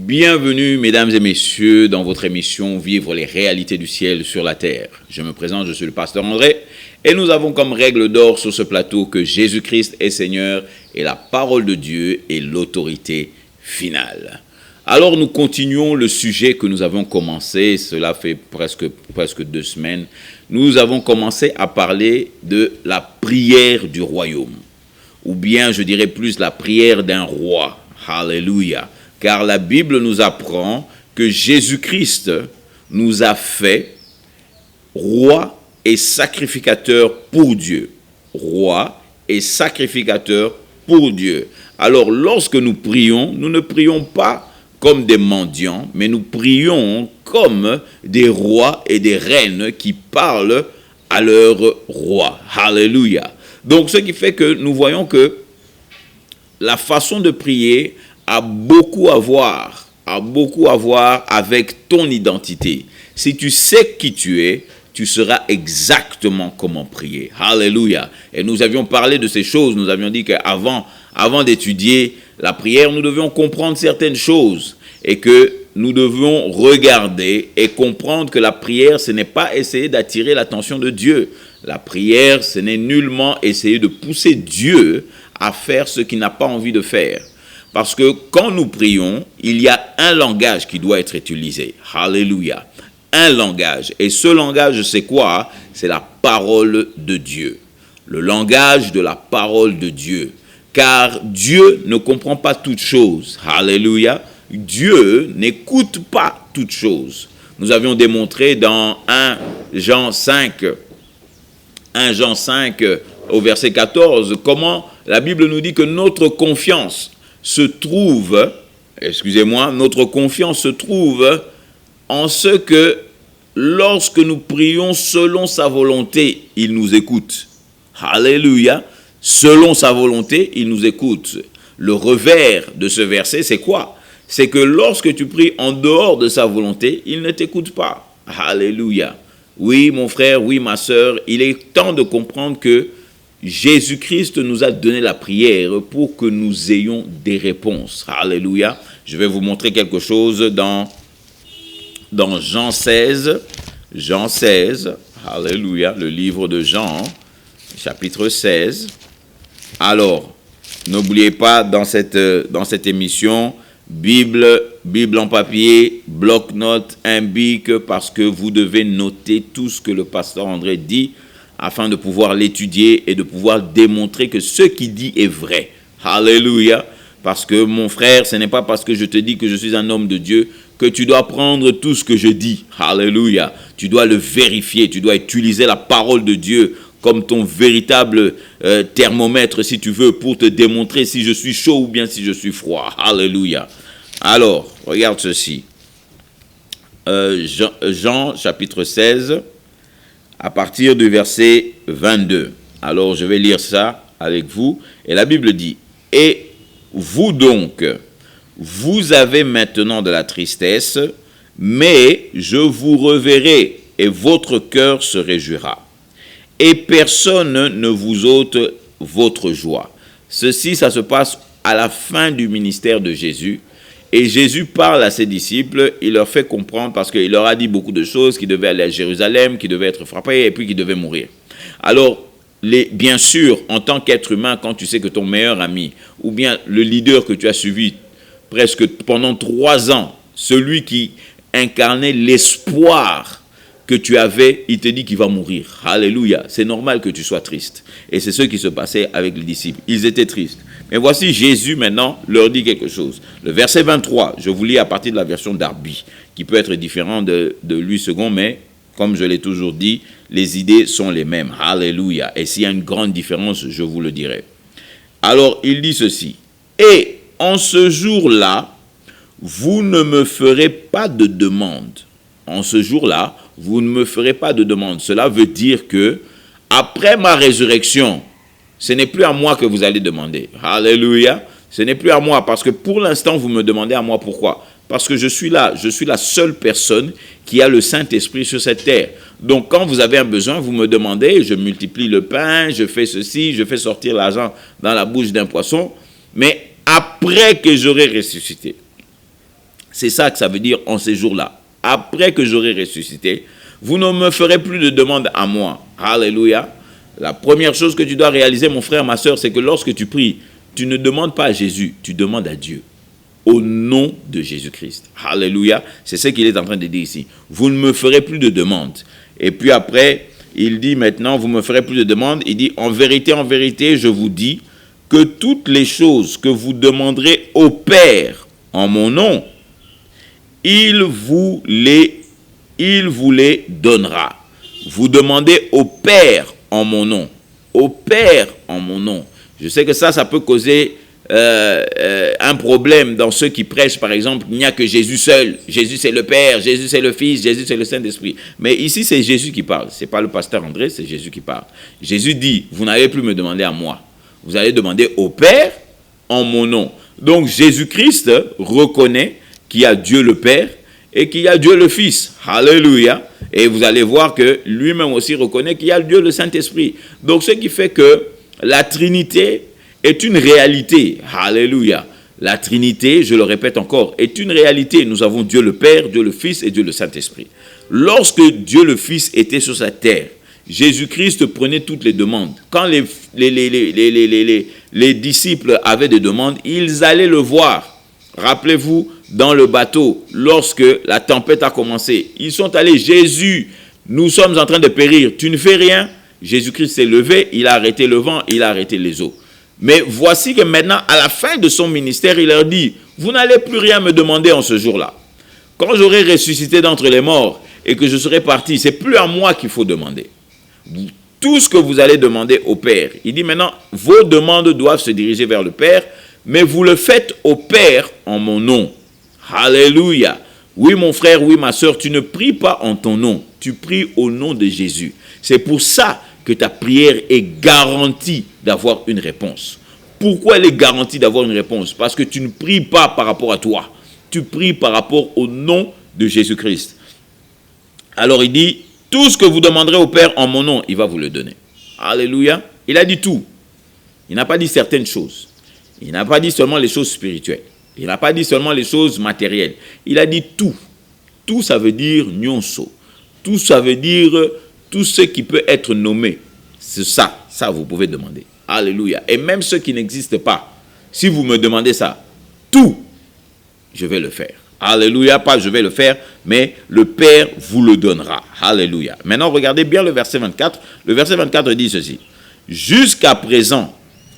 Bienvenue, mesdames et messieurs, dans votre émission « Vivre les réalités du ciel sur la terre ». Je me présente, je suis le pasteur André, et nous avons comme règle d'or sur ce plateau que Jésus-Christ est Seigneur et la parole de Dieu est l'autorité finale. Alors nous continuons le sujet que nous avons commencé, cela fait presque 2 semaines. Nous avons commencé à parler de la prière du royaume, ou bien je dirais plus la prière d'un roi. Alléluia. Car la Bible nous apprend que Jésus-Christ nous a fait roi et sacrificateur pour Dieu. Roi et sacrificateur pour Dieu. Alors lorsque nous prions, nous ne prions pas comme des mendiants, mais nous prions comme des rois et des reines qui parlent à leur roi. Alléluia. Donc ce qui fait que nous voyons que la façon de prier a beaucoup à voir avec ton identité. Si tu sais qui tu es, tu sauras exactement comment prier. Alléluia. Et nous avions parlé de ces choses. Nous avions dit qu'avant d'étudier la prière, nous devions comprendre certaines choses et que nous devions regarder et comprendre que la prière, ce n'est pas essayer d'attirer l'attention de Dieu. La prière, ce n'est nullement essayer de pousser Dieu à faire ce qu'il n'a pas envie de faire. Parce que quand nous prions, il y a un langage qui doit être utilisé. Alléluia. Un langage. Et ce langage, c'est quoi? C'est la parole de Dieu. Le langage de la parole de Dieu. Car Dieu ne comprend pas toutes choses. Alléluia. Dieu n'écoute pas toutes choses. Nous avions démontré dans 1 Jean 5 au verset 14, comment la Bible nous dit que notre confiance se trouve en ce que lorsque nous prions selon sa volonté, il nous écoute. Alléluia. Selon sa volonté, il nous écoute. Le revers de ce verset, c'est quoi? C'est que lorsque tu pries en dehors de sa volonté, il ne t'écoute pas. Alléluia. Oui, mon frère, oui, ma sœur, il est temps de comprendre que Jésus-Christ nous a donné la prière pour que nous ayons des réponses. Alléluia. Je vais vous montrer quelque chose dans Jean 16. Jean 16. Alléluia. Le livre de Jean, chapitre 16. Alors, n'oubliez pas dans cette émission, Bible en papier, bloc-notes, un bic, parce que vous devez noter tout ce que le pasteur André dit, afin de pouvoir l'étudier et de pouvoir démontrer que ce qu'il dit est vrai. Alléluia. Parce que mon frère, ce n'est pas parce que je te dis que je suis un homme de Dieu que tu dois prendre tout ce que je dis. Alléluia. Tu dois le vérifier, tu dois utiliser la parole de Dieu comme ton véritable thermomètre, si tu veux, pour te démontrer si je suis chaud ou bien si je suis froid. Alléluia. Alors, regarde ceci. Jean, chapitre 16, à partir du verset 22. Alors, je vais lire ça avec vous. Et la Bible dit, « Et vous donc, vous avez maintenant de la tristesse, mais je vous reverrai et votre cœur se réjouira. Et personne ne vous ôte votre joie. » Ceci, ça se passe à la fin du ministère de Jésus. Et Jésus parle à ses disciples, il leur fait comprendre, parce qu'il leur a dit beaucoup de choses, qu'il devait aller à Jérusalem, qu'il devait être frappé, et puis qu'il devait mourir. Alors, bien sûr, en tant qu'être humain, quand tu sais que ton meilleur ami, ou bien le leader que tu as suivi presque pendant 3 ans, celui qui incarnait l'espoir que tu avais, il te dit qu'il va mourir. Alléluia. C'est normal que tu sois triste. Et c'est ce qui se passait avec les disciples. Ils étaient tristes. Mais voici Jésus maintenant leur dit quelque chose. Le verset 23, je vous lis à partir de la version Darby, qui peut être différent de lui second, mais comme je l'ai toujours dit, les idées sont les mêmes. Alléluia. Et s'il y a une grande différence, je vous le dirai. Alors, il dit ceci. Et en ce jour-là, vous ne me ferez pas de demande. En ce jour-là, vous ne me ferez pas de demande. Cela veut dire que, après ma résurrection, ce n'est plus à moi que vous allez demander. Alléluia. Ce n'est plus à moi, parce que pour l'instant, vous me demandez à moi pourquoi. Parce que je suis là, je suis la seule personne qui a le Saint-Esprit sur cette terre. Donc, quand vous avez un besoin, vous me demandez, je multiplie le pain, je fais ceci, je fais sortir l'argent dans la bouche d'un poisson. Mais après que j'aurai ressuscité, C'est ça que ça veut dire en ces jours-là. Après que j'aurai ressuscité, vous ne me ferez plus de demande à moi. Alléluia. La première chose que tu dois réaliser, mon frère, ma soeur, c'est que lorsque tu pries, tu ne demandes pas à Jésus, tu demandes à Dieu. Au nom de Jésus-Christ. Alléluia. C'est ce qu'il est en train de dire ici. Vous ne me ferez plus de demande. Et puis après, il dit maintenant, vous ne me ferez plus de demande. Il dit, en vérité, je vous dis que toutes les choses que vous demanderez au Père en mon nom, il vous les donnera. Vous demandez au Père en mon nom. Au Père en mon nom. Je sais que ça peut causer un problème dans ceux qui prêchent, par exemple, il n'y a que Jésus seul. Jésus c'est le Père, Jésus c'est le Fils, Jésus c'est le Saint-Esprit. Mais ici c'est Jésus qui parle. Ce n'est pas le pasteur André, c'est Jésus qui parle. Jésus dit, vous n'allez plus me demander à moi. Vous allez demander au Père en mon nom. Donc Jésus-Christ reconnaît qu'il y a Dieu le Père et qu'il y a Dieu le Fils. Alléluia. Et vous allez voir que lui-même aussi reconnaît qu'il y a Dieu le Saint-Esprit. Donc ce qui fait que la Trinité est une réalité. Alléluia. La Trinité, je le répète encore, est une réalité. Nous avons Dieu le Père, Dieu le Fils et Dieu le Saint-Esprit. Lorsque Dieu le Fils était sur sa terre, Jésus-Christ prenait toutes les demandes. Quand les disciples avaient des demandes, ils allaient le voir. Rappelez-vous, dans le bateau, lorsque la tempête a commencé, ils sont allés, Jésus, nous sommes en train de périr, tu ne fais rien. Jésus-Christ s'est levé, il a arrêté le vent, il a arrêté les eaux. Mais voici que maintenant, à la fin de son ministère, il leur dit, vous n'allez plus rien me demander en ce jour-là. Quand j'aurai ressuscité d'entre les morts et que je serai parti, c'est plus à moi qu'il faut demander. Tout ce que vous allez demander au Père. Il dit maintenant, vos demandes doivent se diriger vers le Père, mais vous le faites au Père en mon nom. Alléluia. Oui, mon frère, oui, ma soeur, tu ne pries pas en ton nom, tu pries au nom de Jésus. C'est pour ça que ta prière est garantie d'avoir une réponse. Pourquoi elle est garantie d'avoir une réponse? Parce que tu ne pries pas par rapport à toi. Tu pries par rapport au nom de Jésus-Christ. Alors il dit, tout ce que vous demanderez au Père en mon nom, il va vous le donner. Alléluia. Il a dit tout. Il n'a pas dit certaines choses. Il n'a pas dit seulement les choses spirituelles. Il n'a pas dit seulement les choses matérielles. Il a dit tout. Tout, ça veut dire nyonso. Tout, ça veut dire tout ce qui peut être nommé. C'est ça. Ça, vous pouvez demander. Alléluia. Et même ce qui n'existe pas, si vous me demandez ça, tout, je vais le faire. Alléluia. Pas je vais le faire, mais le Père vous le donnera. Alléluia. Maintenant, regardez bien le verset 24. Le verset 24 dit ceci. Jusqu'à présent,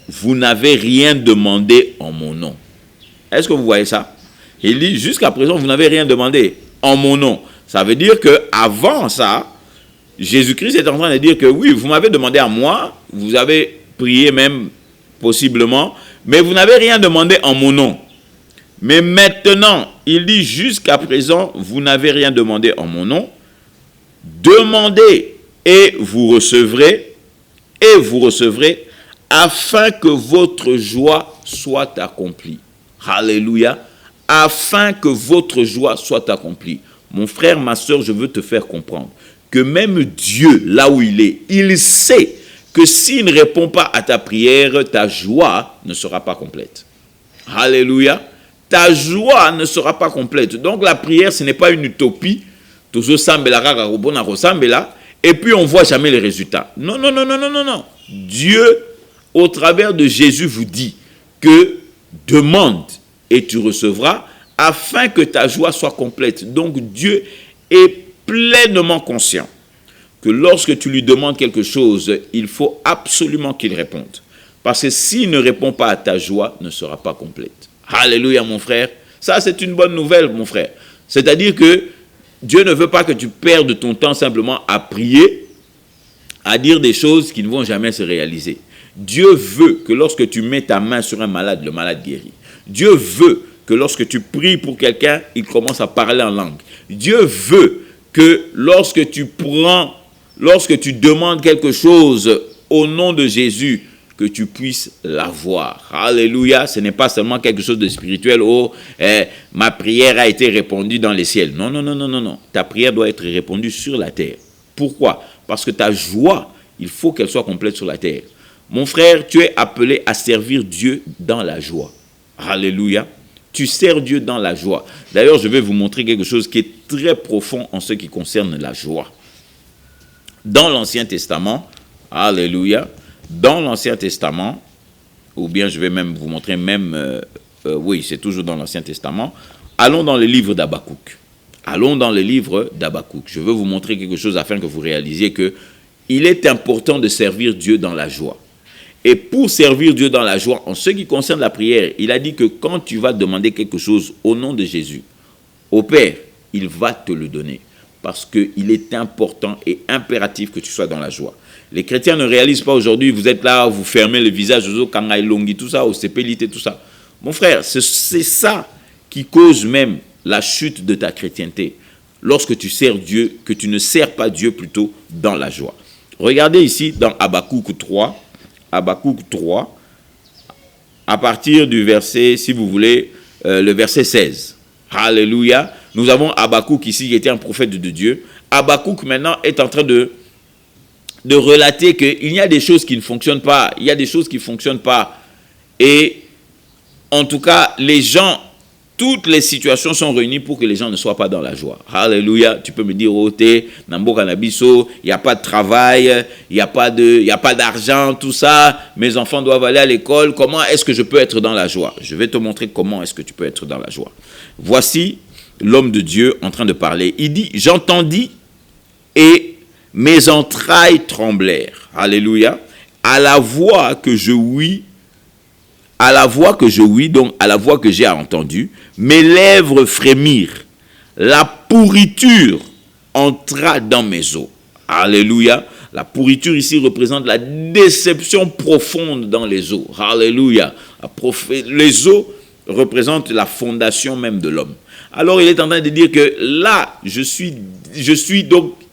vous n'avez rien demandé en mon nom. Est-ce que vous voyez ça? Il dit, jusqu'à présent, vous n'avez rien demandé en mon nom. Ça veut dire qu'avant ça, Jésus-Christ est en train de dire que oui, vous m'avez demandé à moi, vous avez prié même possiblement, mais vous n'avez rien demandé en mon nom. Mais maintenant, il dit, jusqu'à présent, vous n'avez rien demandé en mon nom. Demandez et vous recevrez, afin que votre joie soit accomplie. Alléluia. Afin que votre joie soit accomplie. Mon frère, ma soeur, je veux te faire comprendre que même Dieu, là où il est, il sait que s'il ne répond pas à ta prière, ta joie ne sera pas complète. Alléluia. Ta joie ne sera pas complète. Donc la prière, ce n'est pas une utopie. Et puis on ne voit jamais les résultats. Non, non, non, non, non, non, non. Dieu, au travers de Jésus, vous dit que demande et tu recevras afin que ta joie soit complète. Donc Dieu est pleinement conscient que lorsque tu lui demandes quelque chose, il faut absolument qu'il réponde. Parce que s'il ne répond pas à ta joie, ne sera pas complète. Alléluia, mon frère. Ça, c'est une bonne nouvelle, mon frère. C'est-à-dire que Dieu ne veut pas que tu perdes ton temps simplement à prier, à dire des choses qui ne vont jamais se réaliser. Dieu veut que lorsque tu mets ta main sur un malade, le malade guérit. Dieu veut que lorsque tu pries pour quelqu'un, il commence à parler en langue. Dieu veut que lorsque tu demandes quelque chose au nom de Jésus, que tu puisses l'avoir. Alléluia, ce n'est pas seulement quelque chose de spirituel. Oh, ma prière a été répondue dans les ciels. Non, non, non, non, non, non. Ta prière doit être répondue sur la terre. Pourquoi? Parce que ta joie, il faut qu'elle soit complète sur la terre. Mon frère, tu es appelé à servir Dieu dans la joie. Alléluia. tu sers Dieu dans la joie. D'ailleurs, je vais vous montrer quelque chose qui est très profond en ce qui concerne la joie. Dans l'Ancien Testament, alléluia, dans l'Ancien Testament, ou bien je vais même vous montrer oui, c'est toujours dans l'Ancien Testament, allons dans le livre d'Habakkuk. Allons dans le livre d'Habakkuk. Je veux vous montrer quelque chose afin que vous réalisiez que il est important de servir Dieu dans la joie. Et pour servir Dieu dans la joie, en ce qui concerne la prière, il a dit que quand tu vas demander quelque chose au nom de Jésus, au Père, il va te le donner. Parce qu'il est important et impératif que tu sois dans la joie. Les chrétiens ne réalisent pas aujourd'hui, vous êtes là, vous fermez le visage, aux kangai longi, tout ça, au sépélité, tout ça. Mon frère, c'est ça qui cause même la chute de ta chrétienté. Lorsque tu sers Dieu, que tu ne sers pas Dieu plutôt dans la joie. Regardez ici dans Habakkuk 3, à partir du verset, si vous voulez, le verset 16. Alléluia. Nous avons Habakkuk ici, qui était un prophète de Dieu. Habakkuk maintenant est en train de relater qu'il y a des choses qui ne fonctionnent pas. Il y a des choses qui ne fonctionnent pas. Et en tout cas, les gens, toutes les situations sont réunies pour que les gens ne soient pas dans la joie. Alléluia. Tu peux me dire, oh, Nambo Kanabiso, il n'y a pas de travail, il n'y a pas d'argent, tout ça. Mes enfants doivent aller à l'école. Comment est-ce que je peux être dans la joie? Je vais te montrer comment est-ce que tu peux être dans la joie. Voici l'homme de Dieu en train de parler. Il dit, j'entendis et mes entrailles tremblèrent. Alléluia. À la voix que je ouïs, donc à la voix que j'ai entendue, mes lèvres frémirent. La pourriture entra dans mes os. Alléluia. La pourriture ici représente la déception profonde dans les os. Alléluia. Les os représentent la fondation même de l'homme. Alors il est en train de dire que là,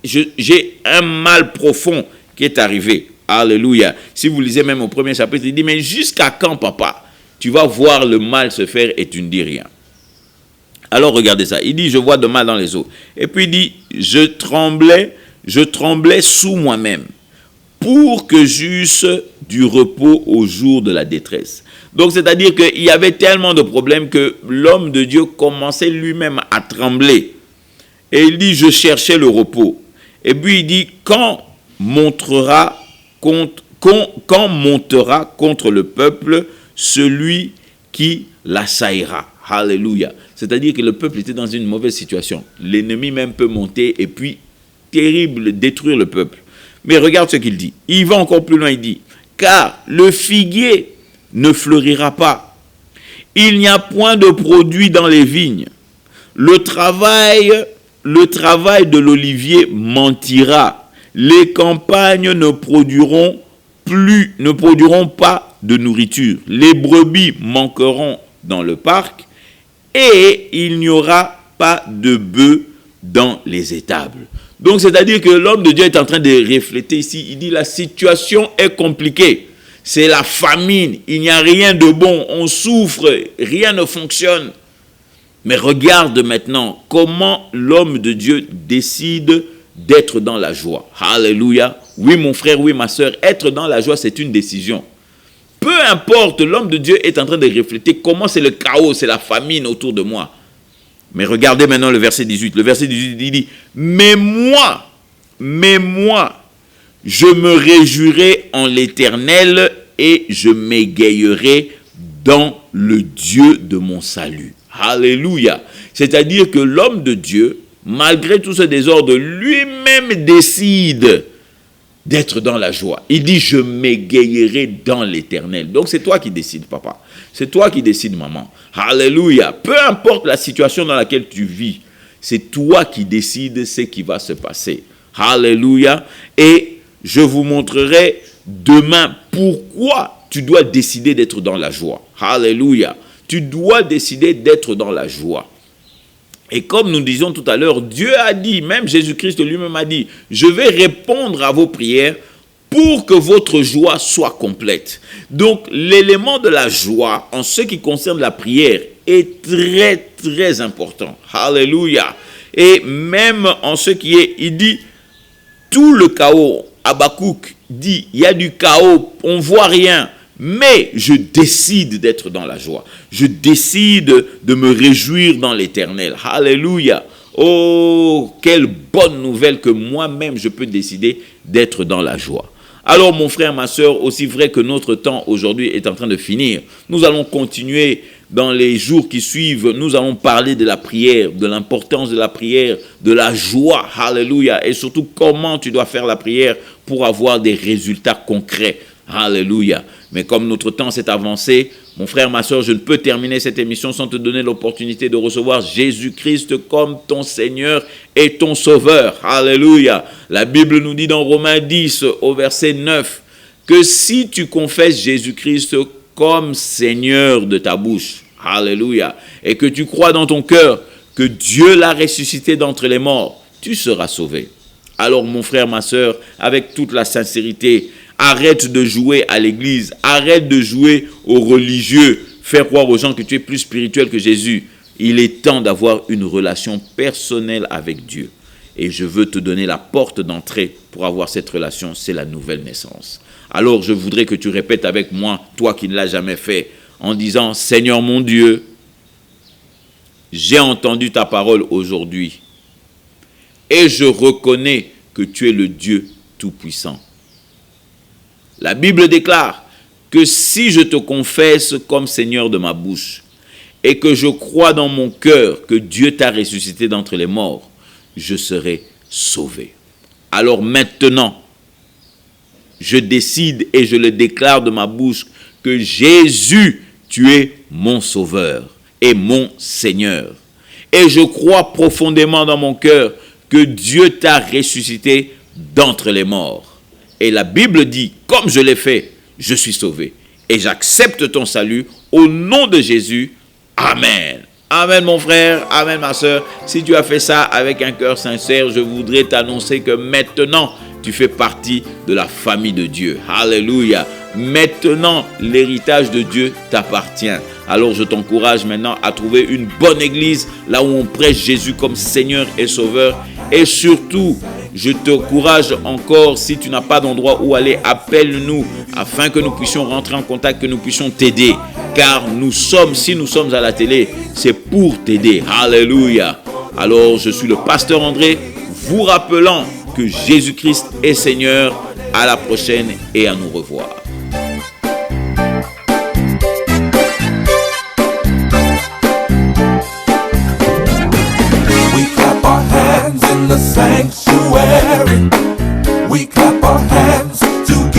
j'ai un mal profond qui est arrivé. Alléluia. Si vous lisez même au premier chapitre, il dit, mais jusqu'à quand, papa, tu vas voir le mal se faire et tu ne dis rien? Alors regardez ça. Il dit, je vois de mal dans les os. Et puis il dit, je tremblais sous moi-même pour que j'eusse du repos au jour de la détresse. Donc c'est-à-dire qu'il y avait tellement de problèmes que l'homme de Dieu commençait lui-même à trembler. Et il dit, je cherchais le repos. Et puis il dit, quand montera contre le peuple celui qui l'assaillera. Alléluia. C'est-à-dire que le peuple était dans une mauvaise situation. L'ennemi même peut monter et puis, terrible, détruire le peuple. Mais regarde ce qu'il dit. Il va encore plus loin, il dit, car le figuier ne fleurira pas. Il n'y a point de produit dans les vignes. Le travail de l'olivier mentira. Les campagnes ne produiront pas de nourriture. Les brebis manqueront dans le parc et il n'y aura pas de bœufs dans les étables. Donc, c'est-à-dire que l'homme de Dieu est en train de refléter ici. Il dit, la situation est compliquée. C'est la famine. Il n'y a rien de bon. On souffre. Rien ne fonctionne. Mais regarde maintenant comment l'homme de Dieu décide d'être dans la joie. Alléluia. Oui, mon frère, oui, ma soeur, être dans la joie, c'est une décision. Peu importe, l'homme de Dieu est en train de refléter comment c'est le chaos, c'est la famine autour de moi. Mais regardez maintenant le verset 18. Le verset 18, il dit, mais moi, je me réjouirai en l'Éternel et je m'égayerai dans le Dieu de mon salut. Alléluia. C'est-à-dire que l'homme de Dieu, malgré tout ce désordre, lui-même décide d'être dans la joie. Il dit, je m'égayerai dans l'Éternel. Donc c'est toi qui décides, papa. C'est toi qui décides, maman. Alléluia. Peu importe la situation dans laquelle tu vis, c'est toi qui décides ce qui va se passer. Alléluia. Et je vous montrerai demain pourquoi tu dois décider d'être dans la joie. Alléluia. Tu dois décider d'être dans la joie. Et comme nous disions tout à l'heure, Dieu a dit, même Jésus-Christ lui-même a dit, je vais répondre à vos prières pour que votre joie soit complète. Donc, l'élément de la joie, en ce qui concerne la prière, est très, très important. Alléluia. Et même en ce qui est, il dit, tout le chaos, Habakkuk dit, il y a du chaos, on ne voit rien. Mais je décide d'être dans la joie. Je décide de me réjouir dans l'Éternel. Alléluia. Oh, quelle bonne nouvelle que moi-même je peux décider d'être dans la joie. Alors mon frère, ma soeur, aussi vrai que notre temps aujourd'hui est en train de finir, nous allons continuer dans les jours qui suivent. Nous allons parler de la prière, de l'importance de la prière, de la joie. Alléluia. Et surtout comment tu dois faire la prière pour avoir des résultats concrets. Alléluia. Mais comme notre temps s'est avancé, mon frère, ma soeur, je ne peux terminer cette émission sans te donner l'opportunité de recevoir Jésus-Christ comme ton Seigneur et ton Sauveur. Alléluia. La Bible nous dit dans Romains 10 au verset 9 que si tu confesses Jésus-Christ comme Seigneur de ta bouche, alléluia, et que tu crois dans ton cœur que Dieu l'a ressuscité d'entre les morts, tu seras sauvé. Alors mon frère, ma soeur, avec toute la sincérité, arrête de jouer à l'église, arrête de jouer aux religieux, faire croire aux gens que tu es plus spirituel que Jésus. Il est temps d'avoir une relation personnelle avec Dieu. Et je veux te donner la porte d'entrée pour avoir cette relation, c'est la nouvelle naissance. Alors je voudrais que tu répètes avec moi, toi qui ne l'as jamais fait, en disant, Seigneur mon Dieu, j'ai entendu ta parole aujourd'hui et je reconnais que tu es le Dieu Tout-Puissant. La Bible déclare que si je te confesse comme Seigneur de ma bouche et que je crois dans mon cœur que Dieu t'a ressuscité d'entre les morts, je serai sauvé. Alors maintenant, je décide et je le déclare de ma bouche que Jésus, tu es mon Sauveur et mon Seigneur. Et je crois profondément dans mon cœur que Dieu t'a ressuscité d'entre les morts. Et la Bible dit, comme je l'ai fait, je suis sauvé. Et j'accepte ton salut au nom de Jésus. Amen. Amen mon frère, amen ma soeur. Si tu as fait ça avec un cœur sincère, je voudrais t'annoncer que maintenant, tu fais partie de la famille de Dieu. Alléluia. Maintenant, l'héritage de Dieu t'appartient. Alors je t'encourage maintenant à trouver une bonne église, là où on prêche Jésus comme Seigneur et Sauveur. Et surtout, je t'encourage encore, si tu n'as pas d'endroit où aller, appelle-nous afin que nous puissions rentrer en contact, que nous puissions t'aider. Car si nous sommes à la télé, c'est pour t'aider. Alléluia. Alors je suis le pasteur André, vous rappelant que Jésus-Christ est Seigneur. À la prochaine et à nous revoir. We clap our hands in the sanctuary. We clap our hands together.